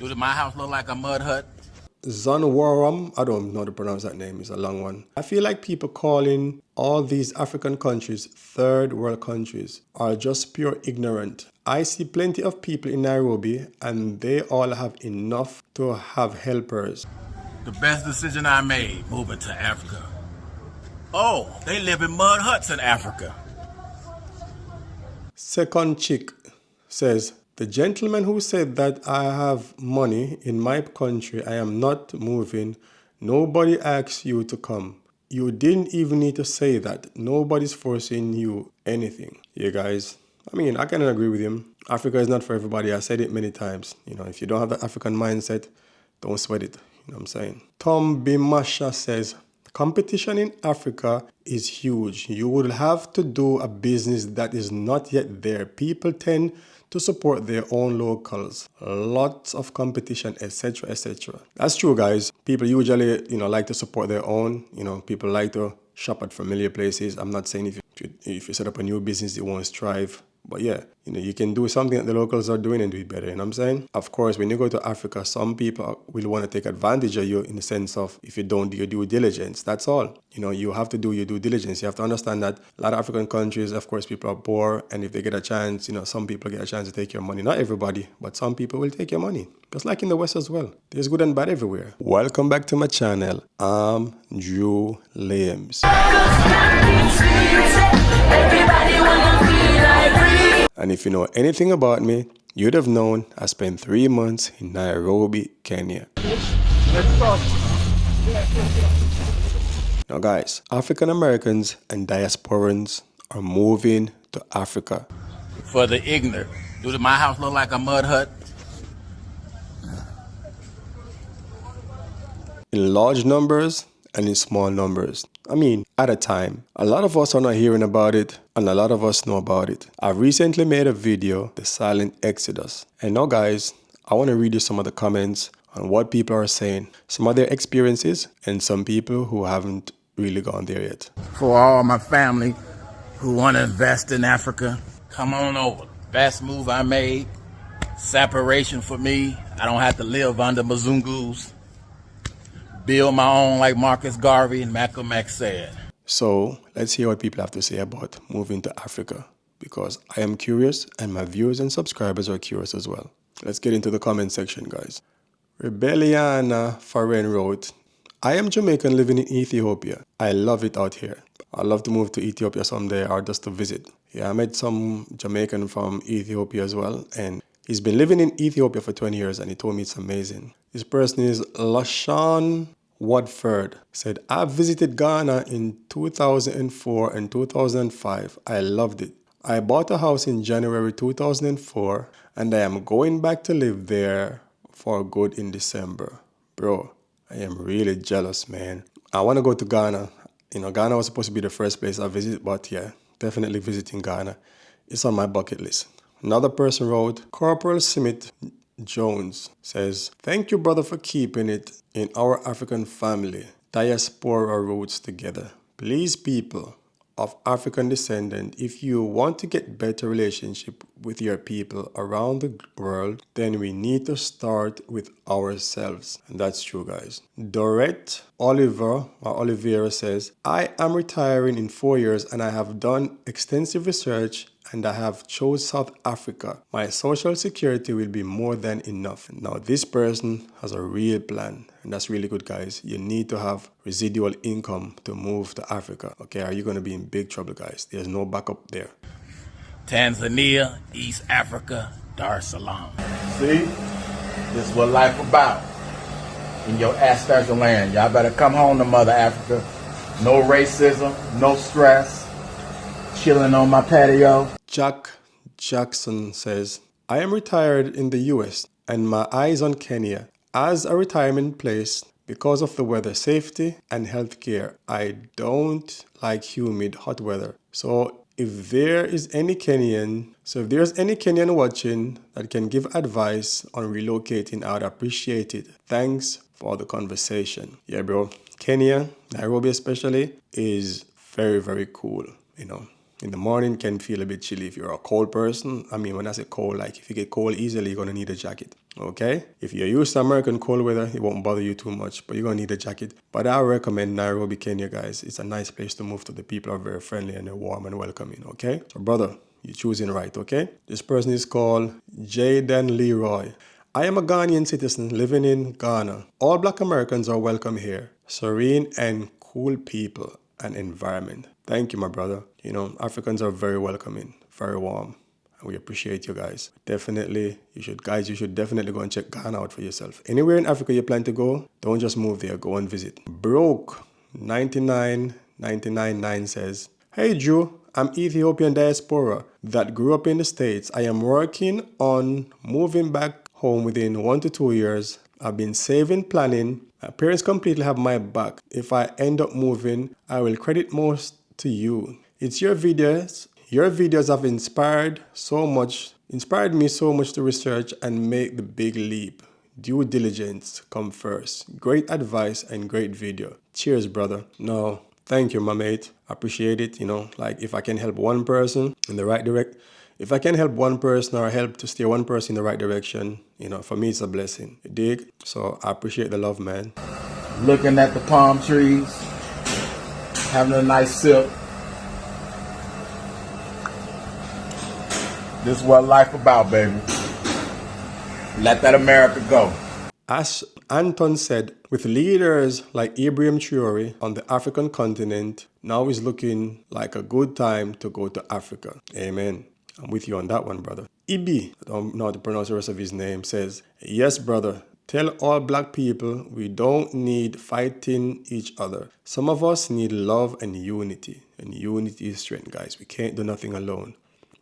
Does my house look like a mud hut? Zanwaram, I don't know how to pronounce that name, it's a long one. I feel like people calling all these African countries third world countries are just pure ignorant. I see plenty of people in Nairobi and they all have enough to have helpers. The best decision I made, moving to Africa. Oh, they live in mud huts in Africa. Second chick says, the gentleman who said that I have money in my country, I am not moving. Nobody asked you to come. You didn't even need to say that. Nobody's forcing you anything. Yeah, guys. I mean, I can agree with him. Africa is not for everybody. I said it many times. You know, if you don't have the African mindset, don't sweat it. You know what I'm saying? Tom Bimasha says, competition in Africa is huge. You would have to do a business that is not yet there. People tend to support their own locals. Lots of competition, etc., etc. That's true, guys. People usually, like to support their own. People like to shop at familiar places. I'm not saying if you set up a new business, it won't strive. But yeah, you can do something that the locals are doing and do it better, you know what I'm saying? Of course, when you go to Africa, some people will want to take advantage of you in the sense of if you don't do your due diligence, that's all. You have to do your due diligence. You have to understand that a lot of African countries, of course, people are poor. And if they get a chance, some people get a chance to take your money. Not everybody, but some people will take your money. Just like in the West as well. There's good and bad everywhere. Welcome back to my channel. I'm Drew Liams. And if you know anything about me, you'd have known I spent 3 months in Nairobi, Kenya. Now guys, African Americans and diasporans are moving to Africa. For the ignorant, does my house look like a mud hut? In large numbers and in small numbers. I mean, at a time. A lot of us are not hearing about it, and a lot of us know about it. I recently made a video, The Silent Exodus. And now guys, I want to read you some of the comments on what people are saying, some of their experiences, and some people who haven't really gone there yet. For all my family who want to invest in Africa, come on over. Best move I made. Separation for me. I don't have to live under Mzungus. Build my own, like Marcus Garvey and Malcolm X said. So let's hear what people have to say about moving to Africa, because I am curious and my viewers and subscribers are curious as well. Let's get into the comment section, guys. Rebelliana Faren wrote, I am Jamaican living in Ethiopia. I love it out here. I'd love to move to Ethiopia someday or just to visit. Yeah, I met some Jamaican from Ethiopia as well, and he's been living in Ethiopia for 20 years and he told me it's amazing. This person is Lashawn Watford. Said, I visited Ghana in 2004 and 2005. I loved it. I bought a house in January 2004 and I am going back to live there for good in December. Bro, I am really jealous, man. I want to go to Ghana. Ghana was supposed to be the first place I visit, but yeah, definitely visiting Ghana. It's on my bucket list. Another person wrote, Corporal Smith Jones says, thank you, brother, for keeping it in our African family, diaspora roots together. Please, people of African descent, if you want to get better relationship with your people around the world, then we need to start with ourselves. And that's true, guys. Dorette Oliveira says, I am retiring in 4 years and I have done extensive research and I have chose South Africa. My social security will be more than enough. Now this person has a real plan, and that's really good, guys. You need to have residual income to move to Africa. Okay, are you going to be in big trouble, guys? There's no backup there. Tanzania, East Africa, Dar es Salaam. See, this is what life about in your ancestral land. Y'all better come home to Mother Africa. No racism, no stress. Chilling on my patio. Jack Jackson says, I am retired in the US and my eyes on Kenya as a retirement place because of the weather safety and healthcare. I don't like humid hot weather. So if there's any Kenyan watching that can give advice on relocating, I would appreciate it. Thanks for the conversation. Yeah, bro. Kenya, Nairobi especially, is very, very cool, In the morning can feel a bit chilly if you're a cold person. I mean, when I say cold, like if you get cold easily, you're going to need a jacket. Okay? If you're used to American cold weather, it won't bother you too much, but you're going to need a jacket. But I recommend Nairobi, Kenya, guys. It's a nice place to move to. The people are very friendly and they're warm and welcoming. Okay? So, brother, you're choosing right. Okay? This person is called Jaden Leroy. I am a Ghanaian citizen living in Ghana. All Black Americans are welcome here. Serene and cool people and environment. Thank you, my brother. You know, Africans are very welcoming, very warm. And we appreciate you guys. Definitely, you should definitely go and check Ghana out for yourself. Anywhere in Africa you plan to go, don't just move there, go and visit. Broke 99999 says, Hey Drew, I'm Ethiopian Diaspora that grew up in the States. I am working on moving back home within 1 to 2 years. I've been saving, planning. My parents completely have my back. If I end up moving, I will credit most to you. It's your videos. Your videos have inspired me so much to research and make the big leap. Due diligence come first. Great advice and great video. Cheers, brother. No, thank you, my mate. Appreciate it. You know, like if I can help one person in the right if I can help one person or help to steer one person in the right direction, you know, for me it's a blessing. You dig? So I appreciate the love, man. Looking at the palm trees, having a nice sip. This is what life about, baby. Let that America go. As Anton said, with leaders like Ibrahim Traore on the African continent, now is looking like a good time to go to Africa. Amen. I'm with you on that one, brother. Ibi, I don't know how to pronounce the rest of his name, says, Yes, brother. Tell all Black people we don't need fighting each other. Some of us need love and unity. And unity is strength, guys. We can't do nothing alone.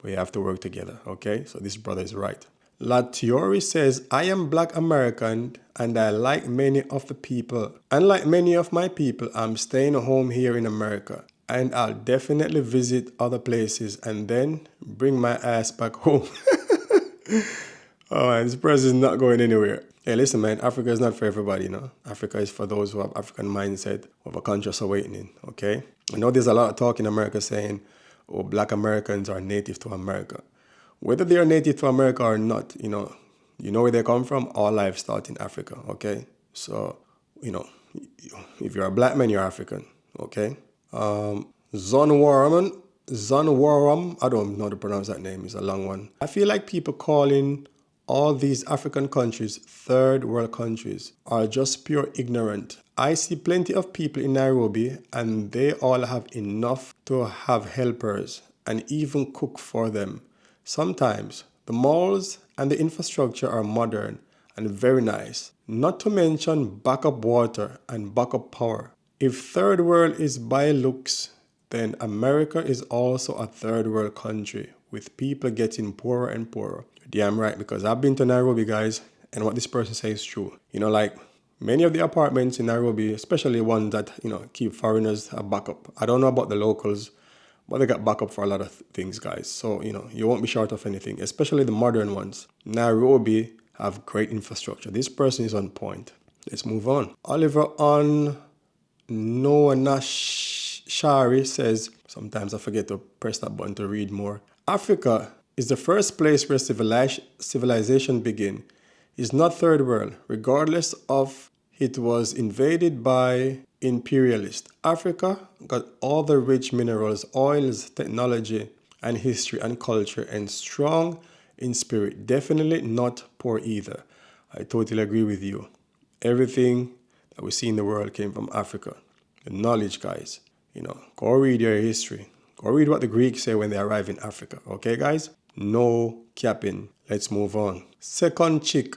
We have to work together, okay? So this brother is right. Latiori says, I am Black American and I like many of the people. Unlike many of my people, I'm staying home here in America. And I'll definitely visit other places and then bring my ass back home. Oh man, this person is not going anywhere. Hey, listen, man, Africa is not for everybody, you know. Africa is for those who have African mindset of a conscious awakening, okay? I know there's a lot of talk in America saying, oh, Black Americans are native to America. Whether they are native to America or not, you know where they come from? All life starts in Africa, okay? So, you know, if you're a Black man, you're African, okay? Zonwaram, I don't know how to pronounce that name, it's a long one. I feel like people calling all these African countries third world countries are just pure ignorant. I see plenty of people in Nairobi and they all have enough to have helpers and even cook for them. Sometimes the malls and the infrastructure are modern and very nice, not to mention backup water and backup power. If third world is by looks, then America is also a third world country with people getting poorer and poorer. Damn right, because I've been to Nairobi, guys, and what this person says is true. You know, like many of the apartments in Nairobi, especially ones that, you know, keep foreigners a backup. I don't know about the locals, but they got backup for a lot of things, guys. So, you know, you won't be short of anything, especially the modern ones. Nairobi have great infrastructure. This person is on point. Let's move on. Oliver on Noanashari says, sometimes I forget to press that button to read more. Africa is the first place where civilization began. It's not third world, regardless of it was invaded by imperialists. Africa got all the rich minerals, oils, technology, and history and culture, and strong in spirit. Definitely not poor either. I totally agree with you. Everything that we see in the world came from Africa. The knowledge, guys. You know, go read your history. Go read what the Greeks say when they arrive in Africa. Okay, guys? No capping. Let's move on. Second chick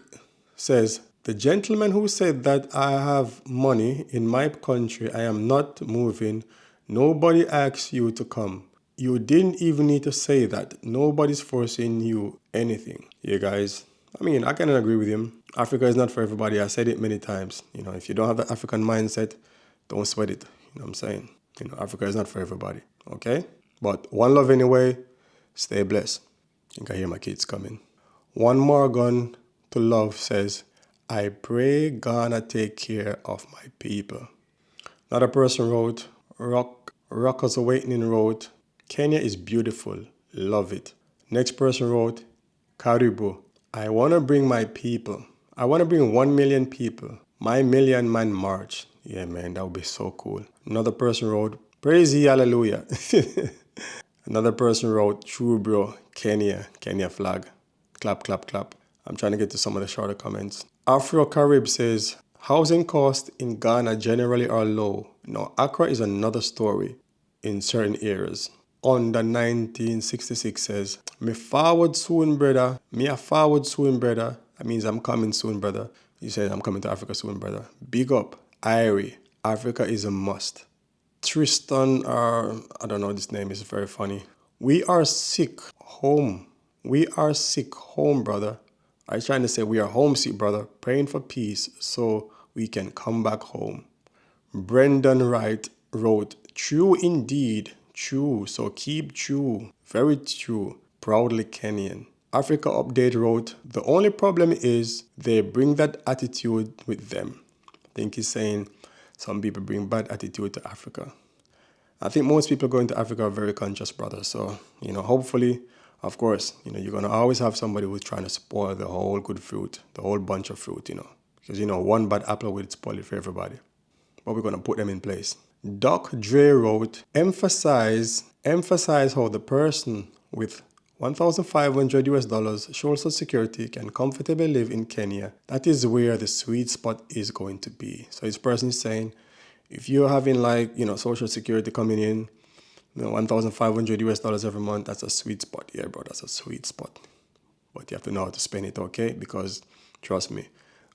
says, the gentleman who said that I have money in my country, I am not moving. Nobody asks you to come. You didn't even need to say that. Nobody's forcing you anything. Yeah, guys. I mean, I can agree with him. Africa is not for everybody. I said it many times. You know, if you don't have the African mindset, don't sweat it. You know what I'm saying? You know, Africa is not for everybody. Okay? But one love anyway. Stay blessed. I think I hear my kids coming. One more gun to love says, I pray Ghana take care of my people. Another person wrote, Rockers Awakening wrote, Kenya is beautiful. Love it. Next person wrote, Karibu. I want to bring my people. I want to bring 1 million people. My million man march. Yeah, man, that would be so cool. Another person wrote, praise ye, hallelujah. Another person wrote, true bro, Kenya, Kenya flag. Clap, clap, clap. I'm trying to get to some of the shorter comments. Afro Carib says, housing costs in Ghana generally are low. Now, Accra is another story in certain areas. On the 1966 says, me forward soon, brother. Me a forward soon, brother. That means I'm coming soon, brother. He said, I'm coming to Africa soon, brother. Big up, Irie. Africa is a must. Tristan, I don't know, this name is very funny. We are sick home. We are sick home, brother. I trying to say we are homesick, brother. Praying for peace so we can come back home. Brendan Wright wrote, true indeed, true. So keep true. Very true. Proudly Kenyan. Africa Update wrote, the only problem is they bring that attitude with them. I think he's saying some people bring bad attitude to Africa. I think most people going to Africa are very conscious, brother. So, hopefully, of course, you're going to always have somebody who's trying to spoil the whole good fruit, the whole bunch of fruit, Because, one bad apple will spoil it for everybody. But we're going to put them in place. Doc Dre wrote, emphasize how the person with $1,500 social security can comfortably live in Kenya. That is where the sweet spot is going to be. So this person is saying, if you're having social security coming in, $1,500 every month, that's a sweet spot. Yeah, bro, that's a sweet spot. But you have to know how to spend it, okay? Because trust me,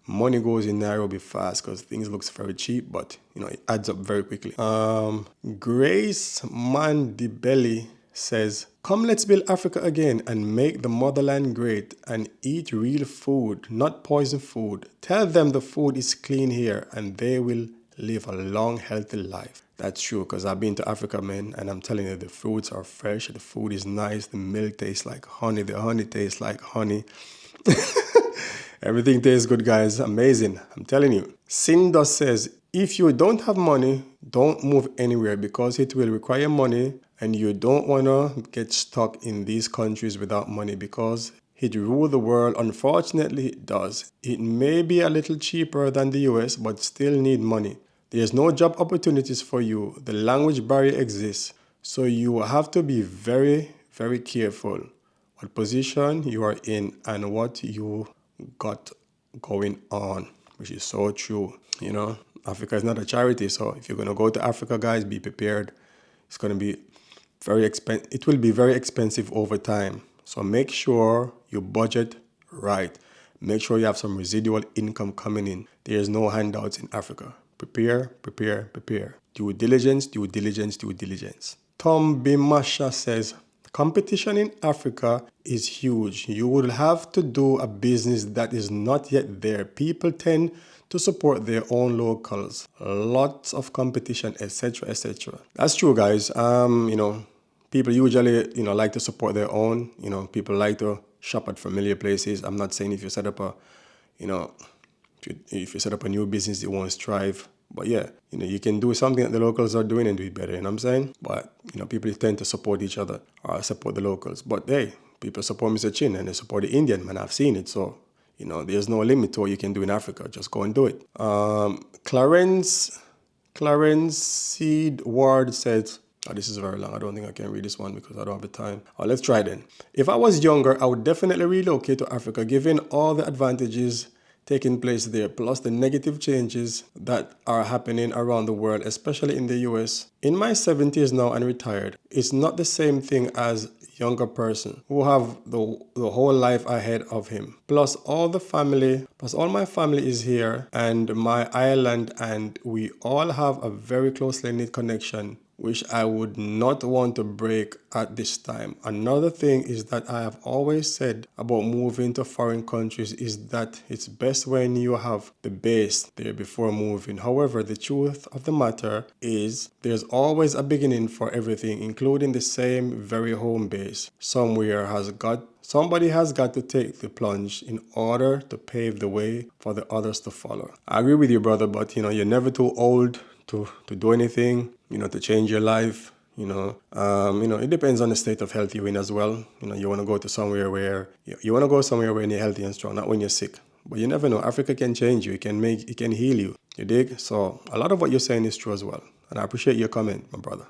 money goes in Nairobi fast because things looks very cheap, but it adds up very quickly. Grace Mandibelli says, come let's build Africa again and make the motherland great and eat real food, not poison food. Tell them the food is clean here and they will live a long, healthy life. That's true, because I've been to Africa, man, and I'm telling you, the fruits are fresh, the food is nice, the milk tastes like honey, the honey tastes like honey. Everything tastes good, guys. Amazing. I'm telling you. Cinda says, if you don't have money, don't move anywhere because it will require money and you don't want to get stuck in these countries without money because it rules the world. Unfortunately, it does. It may be a little cheaper than the US, but still need money. There's no job opportunities for you. The language barrier exists. So you have to be very, very careful what position you are in and what you got going on, which is so true. Africa is not a charity. So if you're going to go to Africa, guys, be prepared. It's going to be very expensive. It will be very expensive over time. So make sure you budget right. Make sure you have some residual income coming in. There's no handouts in Africa. Prepare, prepare, prepare. Due diligence, due diligence, due diligence. Tom Bimasha says, competition in Africa is huge. You will have to do a business that is not yet there. People tend to support their own locals. Lots of competition, etc., etc. That's true, guys. People usually, like to support their own. People like to shop at familiar places. I'm not saying if you set up a, if you set up a new business, it won't strive. But yeah, you can do something that the locals are doing and do it better, you know what I'm saying? But, people tend to support each other or support the locals. But hey, people support Mr. Chin and they support the Indian, man. I've seen it. So, there's no limit to what you can do in Africa. Just go and do it. Clarence Seed Ward says, this is very long. I don't think I can read this one because I don't have the time. Let's try then. If I was younger, I would definitely relocate to Africa, given all the advantages taking place there, plus the negative changes that are happening around the world, especially in the US. In my 70s now and retired, it's not the same thing as younger person who have the whole life ahead of him. Plus all my family is here and my island, and we all have a very closely knit connection, which I would not want to break at this time. Another thing is that I have always said about moving to foreign countries is that it's best when you have the base there before moving. However, the truth of the matter is there's always a beginning for everything, including the same very home base. Somebody has got to take the plunge in order to pave the way for the others to follow. I agree with you, brother, but you're never too old to do anything, to change your life. It depends on the state of health you're in as well. You want to go to somewhere where you want to go somewhere when you're healthy and strong, not when you're sick. But you never know. Africa can change you. It can heal you. You dig? So a lot of what you're saying is true as well. And I appreciate your comment, my brother.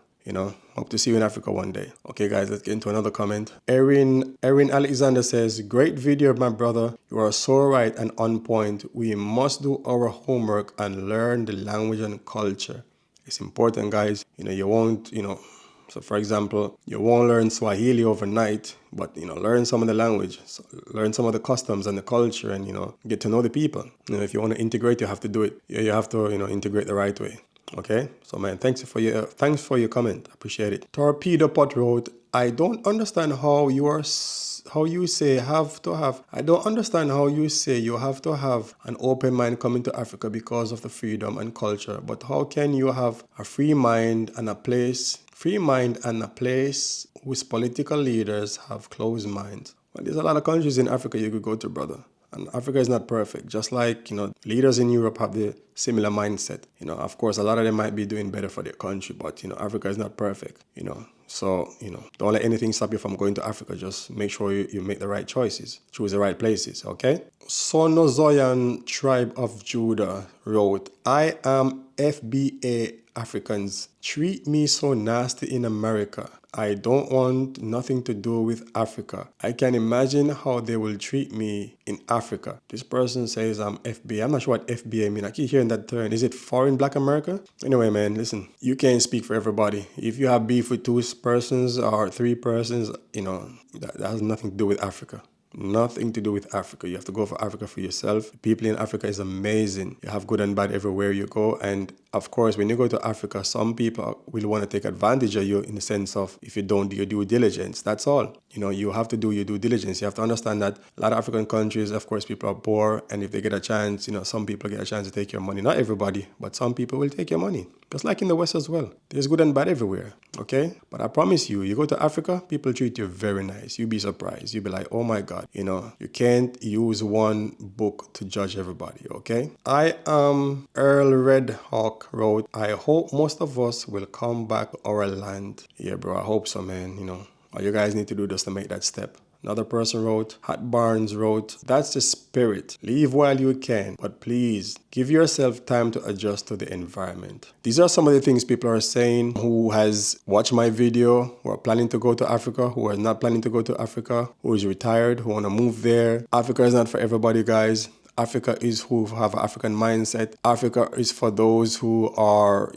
Hope to see you in Africa one day. Okay, guys, let's get into another comment. Erin Alexander says, great video, my brother. You are so right and on point. We must do our homework and learn the language and culture. It's important, guys. You won't, so for example, you won't learn Swahili overnight, but, learn some of the language, learn some of the customs and the culture and, get to know the people. If you want to integrate, you have to do it. You have to, integrate the right way. Okay, so man, thanks for your comment. I appreciate it. Torpedo Pot wrote, I don't understand how you say you have to have an open mind coming to Africa because of the freedom and culture. But how can you have a free mind and a place whose political leaders have closed minds? Well, there's a lot of countries in Africa you could go to, brother. And Africa is not perfect. Just like, leaders in Europe have the similar mindset. Of course, a lot of them might be doing better for their country, but, Africa is not perfect, So, don't let anything stop you from going to Africa. Just make sure you make the right choices. Choose the right places, okay? Sonozoyan Tribe of Judah wrote, I am FBA Africans. Treat me so nasty in America. I don't want nothing to do with Africa. I can imagine how they will treat me in Africa. This person says I'm FBA. I'm not sure what FBA means. I keep hearing that term. Is it Foreign Black America? Anyway, man, listen. You can't speak for everybody. If you have beef with 2 persons or 3 persons, that has nothing to do with Africa. Nothing to do with Africa. You have to go for Africa for yourself. People in Africa is amazing. You have good and bad everywhere you go. And of course, when you go to Africa, some people will want to take advantage of you in the sense of if you don't do your due diligence. That's all. You have to do your due diligence. You have to understand that a lot of African countries, of course, people are poor. And if they get a chance, some people get a chance to take your money. Not everybody, but some people will take your money. Just like in the West as well. There's good and bad everywhere. Okay? But I promise you, you go to Africa, people treat you very nice. You'll be surprised. You'll be like, oh my God. You can't use one book to judge everybody. Okay? I am Earl Red Hawk wrote, I hope most of us will come back to our land. Yeah, bro, I hope so, man. All you guys need to do just to make that step. Another person wrote, Hot Barnes wrote, that's the spirit. Leave while you can, but please give yourself time to adjust to the environment. These are some of the things people are saying who has watched my video, who are planning to go to Africa, who are not planning to go to Africa, who is retired, who want to move there. Africa is not for everybody, guys. Africa is who have an African mindset. Africa is for those who are,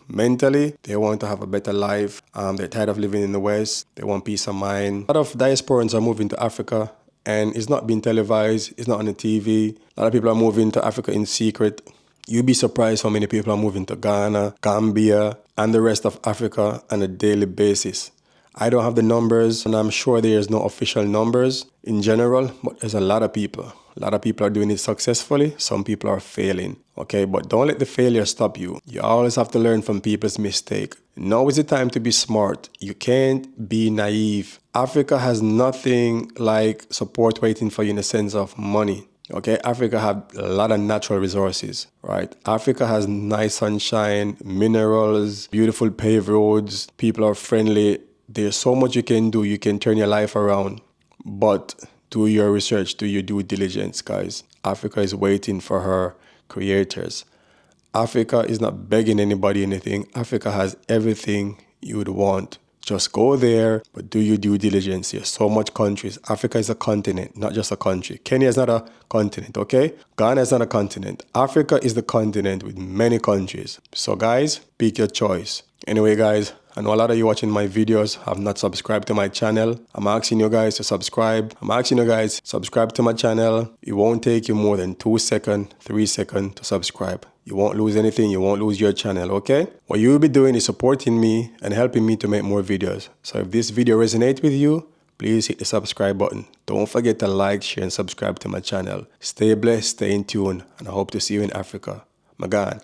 mentally, they want to have a better life. They're tired of living in the West. They want peace of mind. A lot of diasporans are moving to Africa and it's not being televised. It's not on the TV. A lot of people are moving to Africa in secret. You'd be surprised how many people are moving to Ghana, Gambia, and the rest of Africa on a daily basis. I don't have the numbers, and I'm sure there's no official numbers in general, but there's a lot of people. A lot of people are doing it successfully. Some people are failing, okay? But don't let the failure stop you. You always have to learn from people's mistake. Now is the time to be smart. You can't be naive. Africa has nothing like support waiting for you in the sense of money. Okay, Africa have a lot of natural resources, right? Africa has nice sunshine, minerals, beautiful paved roads. People are friendly. There's so much you can do. You can turn your life around. But do your research, do your due diligence, guys. Africa is waiting for her creators. Africa is not begging anybody anything. Africa has everything you would want. Just go there, but do your due diligence. There's so much countries. Africa is a continent, not just a country. Kenya is not a continent, okay? Ghana is not a continent. Africa is the continent with many countries. So guys, pick your choice. Anyway, guys, I know a lot of you watching my videos have not subscribed to my channel. I'm asking you guys to subscribe. Subscribe to my channel. It won't take you more than 2 seconds, 3 seconds to subscribe. You won't lose anything. You won't lose your channel, okay? What you'll be doing is supporting me and helping me to make more videos. So if this video resonates with you, please hit the subscribe button. Don't forget to like, share, and subscribe to my channel. Stay blessed, stay in tune, and I hope to see you in Africa. Magan.